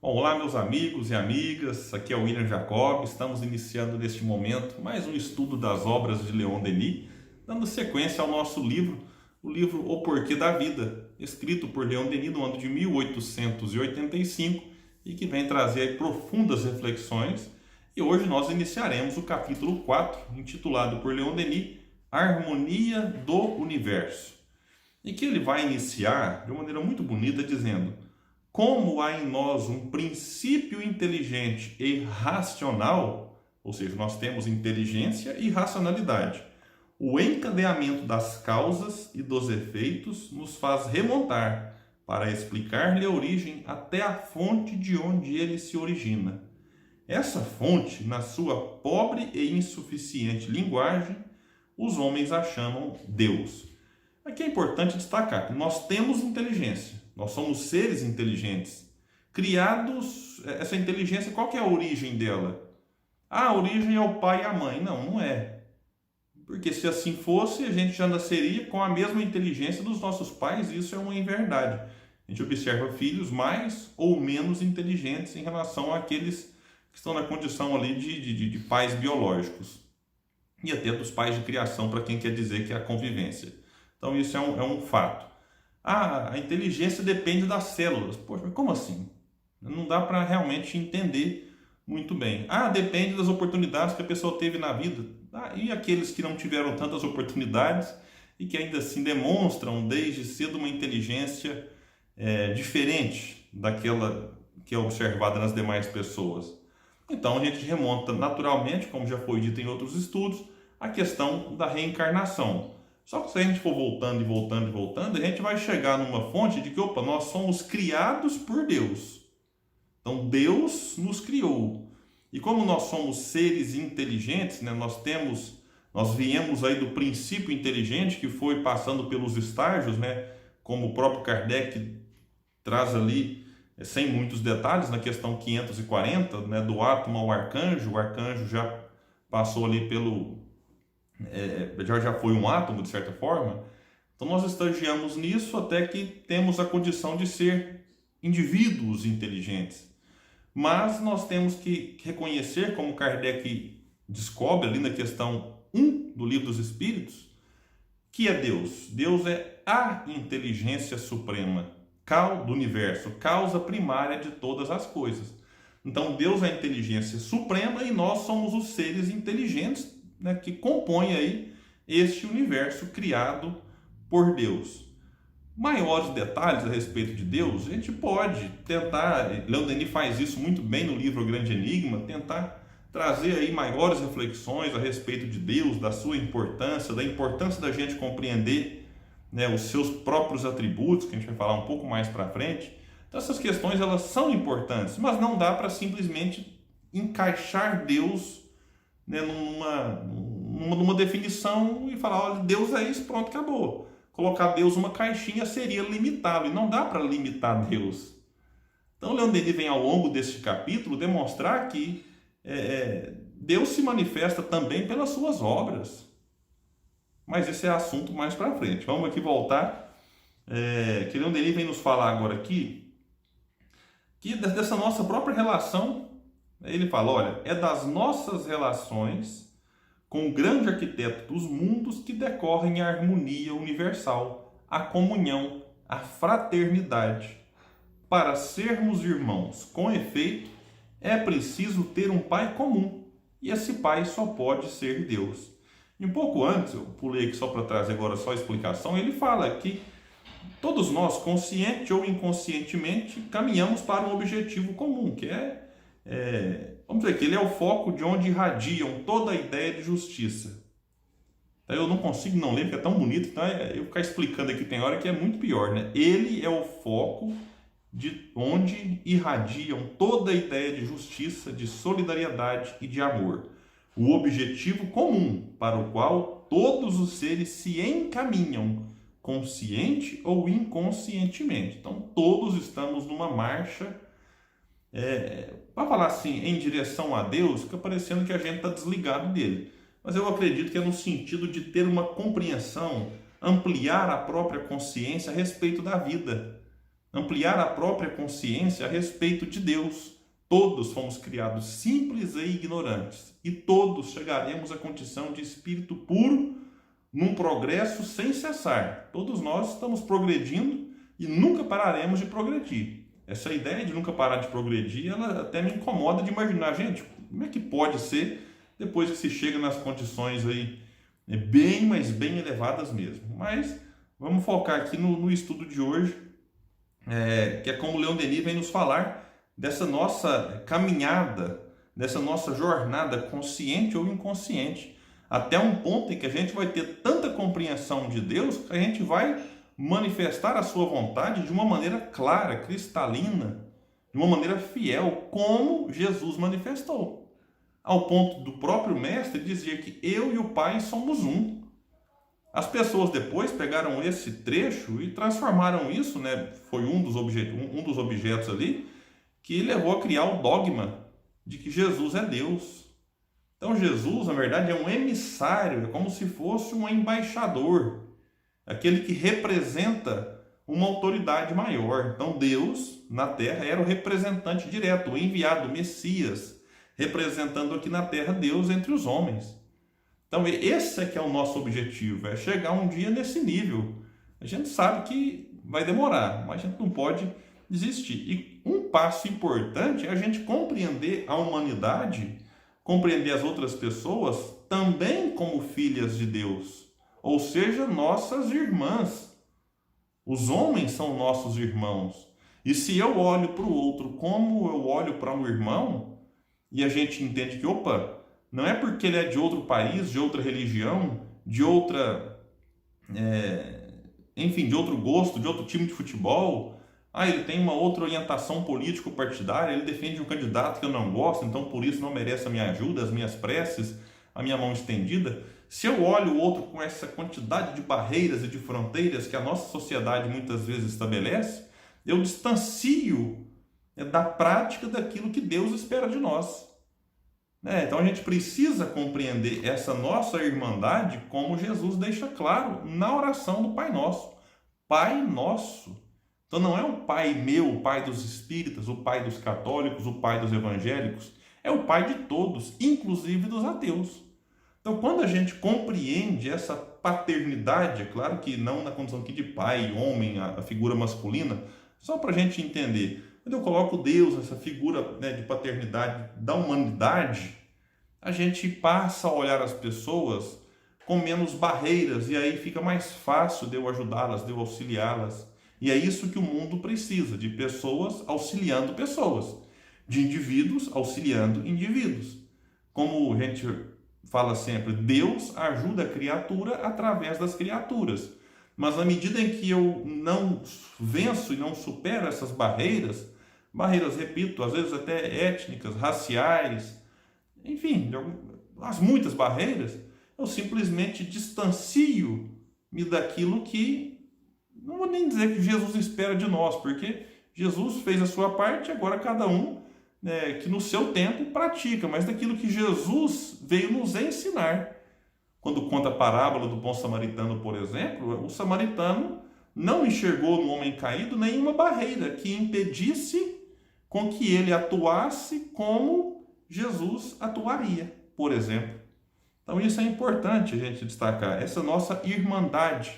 Bom, olá meus amigos e amigas, aqui é o William Jacob, estamos iniciando neste momento mais um estudo das obras de Leon Denis, dando sequência ao nosso livro, o livro O Porquê da Vida, escrito por Leon Denis no ano de 1885 e que vem trazer aí profundas reflexões. E hoje nós iniciaremos o capítulo 4, intitulado por Leon Denis, Harmonia do Universo, e que ele vai iniciar de uma maneira muito bonita dizendo: como há em nós um princípio inteligente e racional, ou seja, nós temos inteligência e racionalidade, o encadeamento das causas e dos efeitos nos faz remontar para explicar-lhe a origem até a fonte de onde ele se origina. Essa fonte, na sua pobre e insuficiente linguagem, os homens a chamam Deus. Aqui é importante destacar que nós temos inteligência, nós somos seres inteligentes, criados. Essa inteligência, qual que é a origem dela? A origem é o pai e a mãe. Não, não é. Porque se assim fosse, a gente já nasceria com a mesma inteligência dos nossos pais, e isso é uma inverdade. A gente observa filhos mais ou menos inteligentes em relação àqueles que estão na condição ali de pais biológicos. E até dos pais de criação, para quem quer dizer que é a convivência. Então isso é um fato. A inteligência depende das células. Poxa, mas como assim? Não dá para realmente entender muito bem. Depende das oportunidades que a pessoa teve na vida. E aqueles que não tiveram tantas oportunidades e que ainda assim demonstram desde cedo uma inteligência diferente daquela que é observada nas demais pessoas. Então a gente remonta naturalmente, como já foi dito em outros estudos, a questão da reencarnação. Só que se a gente for voltando e voltando e voltando, a gente vai chegar numa fonte de que, nós somos criados por Deus. Então Deus nos criou. E como nós somos seres inteligentes, né, nós viemos aí do princípio inteligente que foi passando pelos estágios, né, como o próprio Kardec traz ali, sem muitos detalhes, na questão 540, né, do átomo ao arcanjo. O arcanjo já passou ali já foi um átomo, de certa forma. Então nós estagiamos nisso até que temos a condição de ser indivíduos inteligentes. Mas nós temos que reconhecer, como Kardec descobre ali na questão 1 do Livro dos Espíritos, que é Deus. Deus é a inteligência suprema, do universo, causa primária de todas as coisas. Então Deus é a inteligência suprema e nós somos os seres inteligentes, né, que compõem aí este universo criado por Deus. Maiores detalhes a respeito de Deus, a gente pode tentar, Leon Denis faz isso muito bem no livro O Grande Enigma, tentar trazer aí maiores reflexões a respeito de Deus, da sua importância, da importância da gente compreender, né, os seus próprios atributos, que a gente vai falar um pouco mais para frente. Então essas questões elas são importantes, mas não dá para simplesmente encaixar Deus, né, numa definição e falar: olha, Deus é isso, pronto, acabou. Colocar Deus numa caixinha seria limitá-lo, e não dá para limitar Deus. Então Leon Denis vem ao longo deste capítulo demonstrar que Deus se manifesta também pelas suas obras. Mas esse é assunto mais para frente. Vamos aqui voltar, que Leon Denis vem nos falar agora aqui, que dessa nossa própria relação. Ele fala: olha, é das nossas relações com o grande arquiteto dos mundos que decorrem a harmonia universal, a comunhão, a fraternidade. Para sermos irmãos com efeito, é preciso ter um pai comum, e esse pai só pode ser Deus. E um pouco antes, eu pulei aqui só para trazer agora só a explicação, ele fala que todos nós, consciente ou inconscientemente, caminhamos para um objetivo comum, que vamos dizer que ele é o foco de onde irradiam toda a ideia de justiça. Então, eu não consigo não ler, porque é tão bonito, então eu ficar explicando aqui tem hora que é muito pior, né? Ele é o foco de onde irradiam toda a ideia de justiça, de solidariedade e de amor. O objetivo comum para o qual todos os seres se encaminham, consciente ou inconscientemente. Então, todos estamos numa marcha, para falar assim, em direção a Deus, fica parecendo que a gente está desligado dele. Mas eu acredito que é no sentido de ter uma compreensão, ampliar a própria consciência a respeito da vida. ampliar a própria consciência a respeito de Deus. Todos fomos criados simples e ignorantes, e todos chegaremos à condição de espírito puro num progresso sem cessar. Todos nós estamos progredindo e nunca pararemos de progredir. Essa ideia de nunca parar de progredir, ela até me incomoda de imaginar, gente, como é que pode ser depois que se chega nas condições aí bem, mas bem elevadas mesmo. Mas vamos focar aqui no estudo de hoje, que é como o Leon Denis vem nos falar dessa nossa caminhada, dessa nossa jornada consciente ou inconsciente, até um ponto em que a gente vai ter tanta compreensão de Deus que a gente vai manifestar a sua vontade de uma maneira clara, cristalina, de uma maneira fiel, como Jesus manifestou. Ao ponto do próprio mestre dizer que eu e o Pai somos um. As pessoas depois pegaram esse trecho e transformaram isso, foi um dos objetos ali, que levou a criar o dogma de que Jesus é Deus. Então Jesus, na verdade, é um emissário, é como se fosse um embaixador, aquele que representa uma autoridade maior. Então Deus, na terra, era o representante direto, o enviado, o Messias, representando aqui na terra Deus entre os homens. Então esse é que é o nosso objetivo, é chegar um dia nesse nível. A gente sabe que vai demorar, mas a gente não pode desistir. E um passo importante é a gente compreender a humanidade, compreender as outras pessoas também como filhas de Deus, ou seja, nossas irmãs. Os homens são nossos irmãos. E se eu olho para o outro como eu olho para um irmão, e a gente entende que, não é porque ele é de outro país, de outra religião, de outra, de outro gosto, de outro time de futebol, ele tem uma outra orientação político-partidária, ele defende um candidato que eu não gosto, então por isso não merece a minha ajuda, as minhas preces, a minha mão estendida. Se eu olho o outro com essa quantidade de barreiras e de fronteiras que a nossa sociedade muitas vezes estabelece, eu distancio da prática daquilo que Deus espera de nós. Então a gente precisa compreender essa nossa irmandade como Jesus deixa claro na oração do Pai Nosso. Pai Nosso. Então não é o Pai meu, o Pai dos espíritas, o Pai dos católicos, o Pai dos evangélicos. É o Pai de todos, inclusive dos ateus. Então quando a gente compreende essa paternidade, é claro que não na condição aqui de pai, homem, a figura masculina, só para a gente entender. Quando eu coloco Deus nessa figura de paternidade da humanidade, a gente passa a olhar as pessoas com menos barreiras e aí fica mais fácil de eu ajudá-las, de eu auxiliá-las. E é isso que o mundo precisa, de pessoas auxiliando pessoas, de indivíduos auxiliando indivíduos. Como a gente fala sempre, Deus ajuda a criatura através das criaturas. Mas na medida em que eu não venço e não supero essas barreiras, repito, às vezes até étnicas, raciais, enfim, as muitas barreiras, eu simplesmente distancio-me daquilo que, não vou nem dizer que Jesus espera de nós, porque Jesus fez a sua parte, agora cada um, que no seu tempo pratica, mas daquilo que Jesus veio nos ensinar. Quando conta a parábola do bom samaritano, por exemplo, o samaritano não enxergou no homem caído nenhuma barreira que impedisse com que ele atuasse como Jesus atuaria, por exemplo. Então isso é importante a gente destacar, essa nossa irmandade,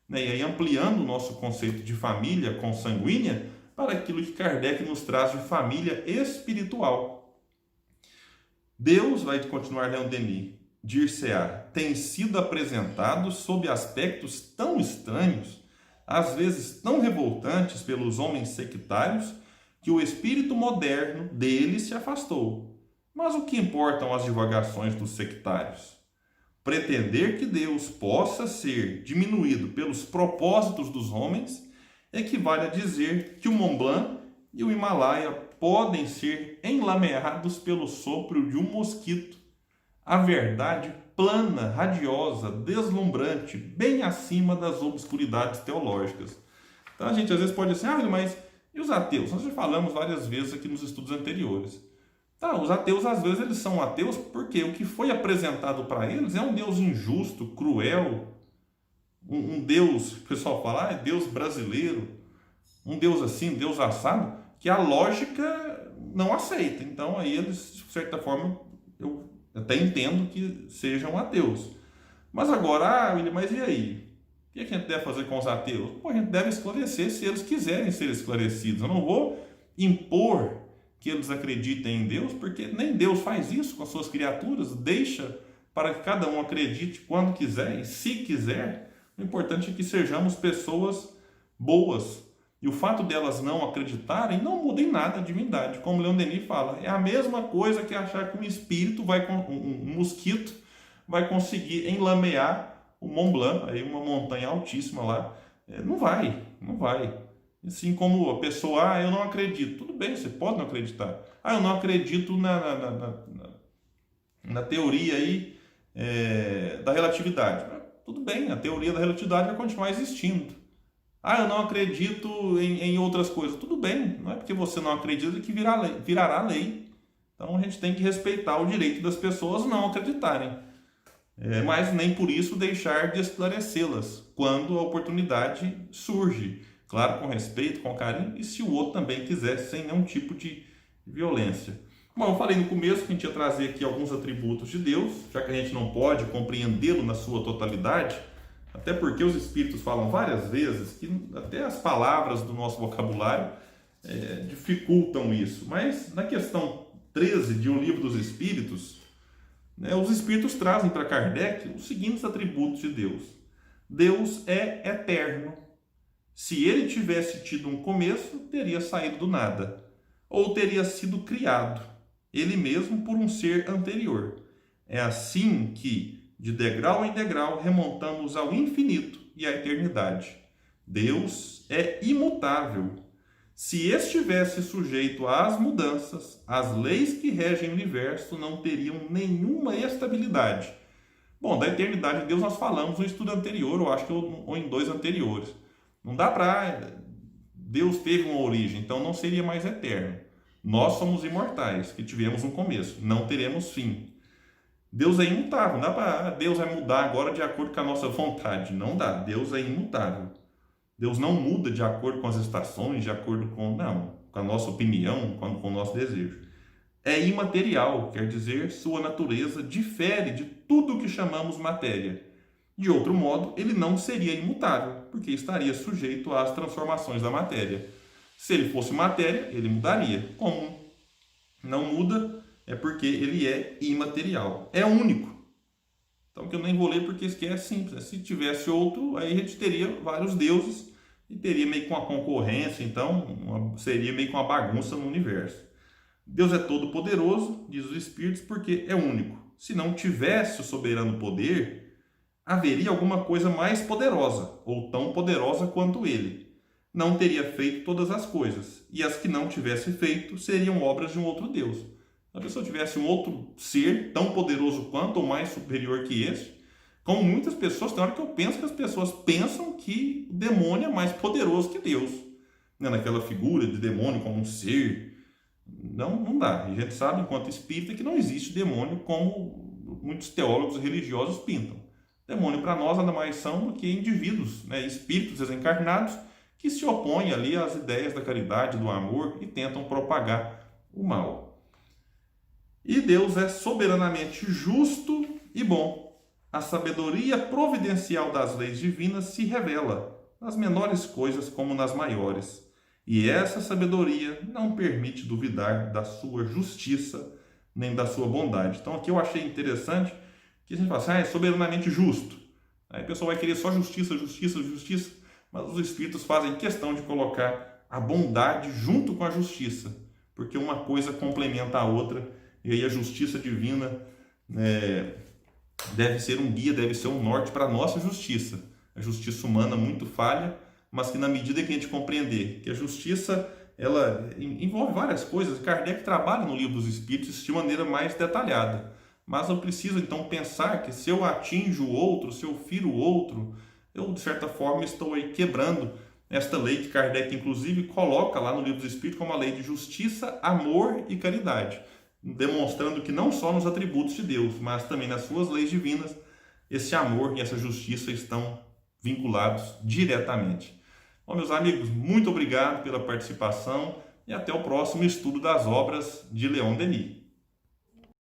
e aí ampliando o nosso conceito de família consanguínea para aquilo que Kardec nos traz de família espiritual. Deus, vai continuar Leon Denis, dir-se-á, tem sido apresentado sob aspectos tão estranhos, às vezes tão revoltantes pelos homens sectários, que o espírito moderno dele se afastou. Mas o que importam as divagações dos sectários? Pretender que Deus possa ser diminuído pelos propósitos dos homens equivale a dizer que o Mont Blanc e o Himalaia podem ser enlameados pelo sopro de um mosquito. A verdade plana, radiosa, deslumbrante, bem acima das obscuridades teológicas. Então a gente às vezes pode dizer, mas e os ateus? Nós já falamos várias vezes aqui nos estudos anteriores. Os ateus às vezes eles são ateus porque o que foi apresentado para eles é um Deus injusto, cruel, um Deus, o pessoal fala, é Deus brasileiro. um Deus assim, um Deus assado, que a lógica não aceita. Então aí eles, de certa forma, eu até entendo que sejam ateus. Mas agora, William, mas e aí? O que a gente deve fazer com os ateus? Pô, a gente deve esclarecer se eles quiserem ser esclarecidos. Eu não vou impor que eles acreditem em Deus, porque nem Deus faz isso com as suas criaturas, deixa para que cada um acredite quando quiser e se quiser. O importante é que sejamos pessoas boas. E o fato delas não acreditarem não muda em nada a divindade. Como Leon Denis fala, é a mesma coisa que achar que um espírito, um mosquito, vai conseguir enlamear o Mont Blanc, aí uma montanha altíssima lá. Não vai. Assim como a pessoa, eu não acredito. Tudo bem, você pode não acreditar. Eu não acredito na teoria aí da relatividade. Tudo bem, a teoria da relatividade vai continuar existindo. Eu não acredito em outras coisas. Tudo bem, não é porque você não acredita que virará lei. Então a gente tem que respeitar o direito das pessoas não acreditarem. Mas nem por isso deixar de esclarecê-las quando a oportunidade surge. Claro, com respeito, com carinho, e se o outro também quiser, sem nenhum tipo de violência. Bom, eu falei no começo que a gente ia trazer aqui alguns atributos de Deus, já que a gente não pode compreendê-lo na sua totalidade, até porque os Espíritos falam várias vezes que até as palavras do nosso vocabulário dificultam isso. Mas na questão 13 de O Livro dos Espíritos, os Espíritos trazem para Kardec os seguintes atributos de Deus. Deus é eterno. Se ele tivesse tido um começo, teria saído do nada, ou teria sido criado, ele mesmo por um ser anterior. É assim que, de degrau em degrau, remontamos ao infinito e à eternidade. Deus é imutável. Se estivesse sujeito às mudanças, as leis que regem o universo não teriam nenhuma estabilidade. Bom, da eternidade de Deus nós falamos no estudo anterior, eu acho que ou em 2 anteriores. Não dá para... Deus teve uma origem, então não seria mais eterno. Nós somos imortais, que tivemos um começo, não teremos fim. Deus é imutável, não dá para... Deus vai mudar agora de acordo com a nossa vontade. Não dá, Deus é imutável. Deus não muda de acordo com as estações, de acordo com a nossa opinião, com o nosso desejo. É imaterial, quer dizer, sua natureza difere de tudo o que chamamos matéria. De outro modo, ele não seria imutável, porque estaria sujeito às transformações da matéria. Se ele fosse matéria, ele mudaria. Como não muda, é porque ele é imaterial. É único. Então, que eu nem vou ler porque isso aqui é simples. Se tivesse outro, aí a gente teria vários deuses e teria meio que uma concorrência, então seria meio que uma bagunça no universo. Deus é todo poderoso, diz os Espíritos, porque é único. Se não tivesse o soberano poder, haveria alguma coisa mais poderosa, ou tão poderosa quanto ele. Não teria feito todas as coisas, e as que não tivesse feito seriam obras de um outro Deus. Se a pessoa tivesse um outro ser tão poderoso quanto ou mais superior que esse, como muitas pessoas, tem hora que eu penso que as pessoas pensam que o demônio é mais poderoso que Deus, naquela figura de demônio como um ser. Não dá. A gente sabe, enquanto espírita, que não existe demônio como muitos teólogos religiosos pintam. Demônio para nós nada mais são do que indivíduos, espíritos desencarnados que se opõem ali às ideias da caridade, do amor e tentam propagar o mal. E Deus é soberanamente justo e bom. A sabedoria providencial das leis divinas se revela nas menores coisas como nas maiores. E essa sabedoria não permite duvidar da sua justiça nem da sua bondade. Então aqui eu achei interessante que a gente fala assim, é soberanamente justo. Aí o pessoal vai querer só justiça, mas os Espíritos fazem questão de colocar a bondade junto com a justiça, porque uma coisa complementa a outra, e aí a justiça divina deve ser um guia, deve ser um norte para a nossa justiça. A justiça humana muito falha, mas que na medida que a gente compreender que a justiça ela envolve várias coisas, Kardec trabalha no Livro dos Espíritos de maneira mais detalhada. Mas eu preciso então pensar que se eu atinjo o outro, se eu firo o outro, eu de certa forma estou aí quebrando esta lei que Kardec inclusive coloca lá no Livro dos Espíritos como a lei de justiça, amor e caridade, demonstrando que não só nos atributos de Deus, mas também nas suas leis divinas, esse amor e essa justiça estão vinculados diretamente. Bom, meus amigos, muito obrigado pela participação e até o próximo estudo das obras de Leon Denis.